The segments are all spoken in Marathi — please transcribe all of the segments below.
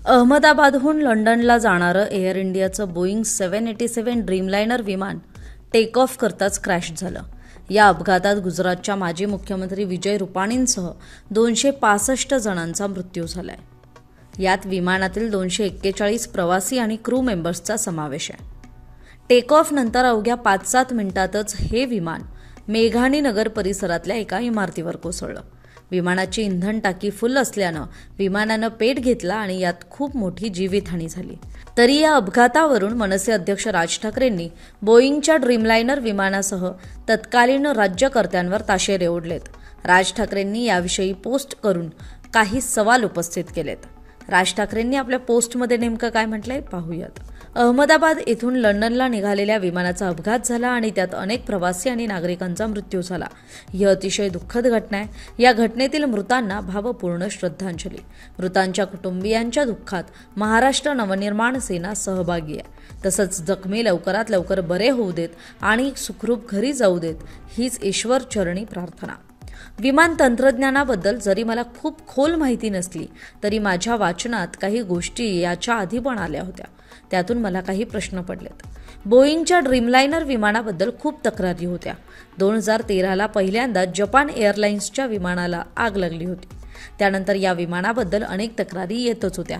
अहमदाबादहून लंडनला जाणारं एअर इंडियाचं बोईंग 787 ड्रीमलायनर विमान टेक ऑफ करताच क्रॅश झालं। या अपघातात गुजरातच्या माजी मुख्यमंत्री विजय रुपाणींसह 265 जणांचा मृत्यू झालाय। यात विमानातील 241 प्रवासी आणि क्रू मेंबर्सचा समावेश आहे। टेक ऑफ नंतर अवघ्या 5-7 मिनिटातच हे विमान मेघाणी नगर परिसरातल्या एका इमारतीवर कोसळलं। विमानाची इंधन टाकी फुल असल्यानं विमानानं पेट घेतला आणि यात खूप मोठी जीवितहानी झाली। तरी या अपघातावरून मनसे अध्यक्ष राज ठाकरेंनी बोईंगच्या ड्रीमलायनर विमानासह तत्कालीन राज्यकर्त्यांवर ताशेरे ओढलेत। राज ठाकरेंनी याविषयी पोस्ट करून काही सवाल उपस्थित केलेत। राज ठाकरेंनी आपल्या पोस्टमध्ये नेमकं काय म्हटलंय पाहूयात। अहमदाबाद येथून लंडनला निघालेल्या विमानाचा अपघात झाला आणि त्यात अनेक प्रवासी आणि नागरिकांचा मृत्यू झाला। ही अतिशय दुःखद घटना आहे। या घटनेतील मृतांना भावपूर्ण श्रद्धांजली। मृतांच्या कुटुंबियांच्या दुःखात महाराष्ट्र नवनिर्माण सेना सहभागी आहे। तसंच जखमी लवकरात लवकर बरे होऊ देत आणि सुखरूप घरी जाऊ देत हीच ईश्वर चरणी प्रार्थना। विमान तंत्रज्ञानाबद्दल जरी मला खूप खोल माहिती नसली तरी माझ्या वाचनात काही गोष्टी याच्या आधी पण आल्या होत्या। त्यातून मला काही प्रश्न पडलेत। बोईंगच्या ड्रीमलायनर विमानाबद्दल खूप तक्रारी होत्या। 2013ला पहिल्यांदा जपान एअरलाइन्सच्या विमानाला आग लागली होती। त्यानंतर या विमानाबद्दल अनेक तक्रारी येतच होत्या।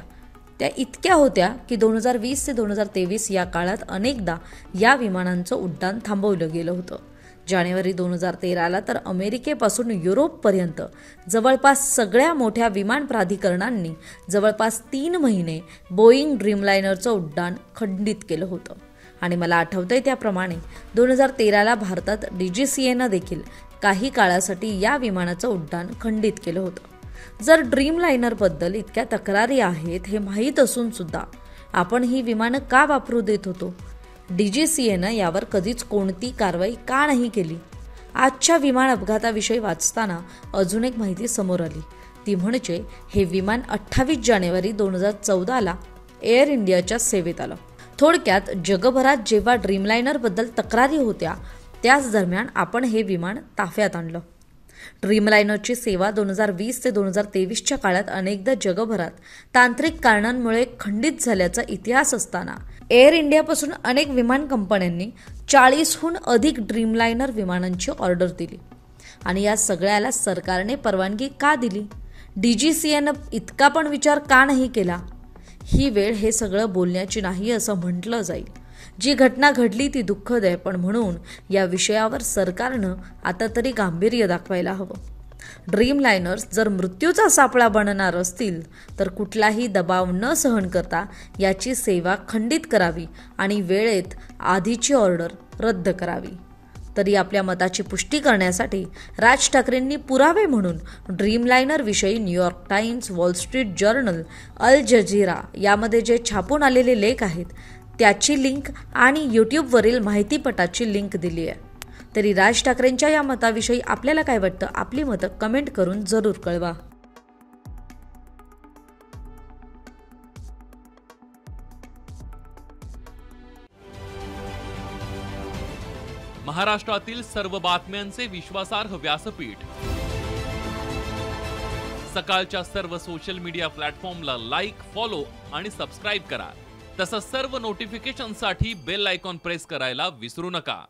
त्या इतक्या होत्या की 2020 ते 2023 या काळात अनेकदा या विमानांचं उड्डाण थांबवलं गेलं होतं। जानेवारी 2013ला तर अमेरिकेपासून युरोपपर्यंत जवळपास सगळ्या मोठ्या विमान प्राधिकरणांनी जवळपास 3 महिने बोईंग ड्रीमलायनरचं उड्डाण खंडित केलं होतं। आणि मला आठवतंय त्याप्रमाणे 2013ला भारतात DGCAनं देखील काही काळासाठी या विमानाचं उड्डाण खंडित केलं होतं। जर ड्रीमलायनरबद्दल इतक्या तक्रारी आहेत हे माहीत असून सुद्धा आपण ही विमानं का वापरू देत होतो? DGCAनं यावर कधीच कोणती कारवाई का नाही केली? आजच्या विमान अपघाताविषयी वाचताना अजून एक माहिती समोर आली। ती म्हणजे हे विमान 28 जानेवारी 2014ला एअर इंडियाच्या सेवेत आलं। थोडक्यात जगभरात जेव्हा ड्रीमलायनरबद्दल तक्रारी होत्या त्याच दरम्यान आपण हे विमान ताफ्यात आणलं। ड्रीमलायनरची सेवा 2020 ते 2023च्या काळात अनेकदा जगभरात तांत्रिक कारणांमुळे खंडित झाल्याचा इतिहास असताना एअर इंडियापासून अनेक विमान कंपन्यांनी 40हून अधिक ड्रीमलायनर विमानांची ऑर्डर दिली आणि या सगळ्याला सरकारने परवानगी का दिली? DGCAनं इतका पण विचार का नाही केला? ही वेळ हे सगळं बोलण्याची नाही असं म्हटलं जाईल। जी घटना घडली ती दुःखद आहे, पण म्हणून या विषयावर सरकारनं आता तरी गांभीर्य दाखवायला हवं। ड्रीमलायनर्स जर मृत्यूचा सापळा बनणार असतील तर कुठलाही दबाव न सहन करता याची सेवा खंडित करावी आणि वेळेत आधीची ऑर्डर रद्द करावी। तरी आपल्या मताची पुष्टी करण्यासाठी राज ठाकरेंनी पुरावे म्हणून ड्रीमलायनर विषयी New York Times, Wall Street Journal, Al Jazeera यामध्ये जे छापून आलेले लेख आहेत त्याची लिंक आणि यूट्यूबवरील माहितीपटाची लिंक दिली आहे। तरी राज ठाकरेंच्या या मताविषयी आपल्याला काय वाटतं? आपली मतं कमेंट करून जरूर कळवा। महाराष्ट्रातील सर्व बातम्यांचे विश्वासार्ह व्यासपीठ, सकाळच्या सर्व सोशल मीडिया प्लॅटफॉर्मला लाईक, फॉलो आणि सबस्क्राईब करा। तसंच सर्व नोटिफिकेशनसाठी बेल आयकॉन प्रेस करायला विसरू नका।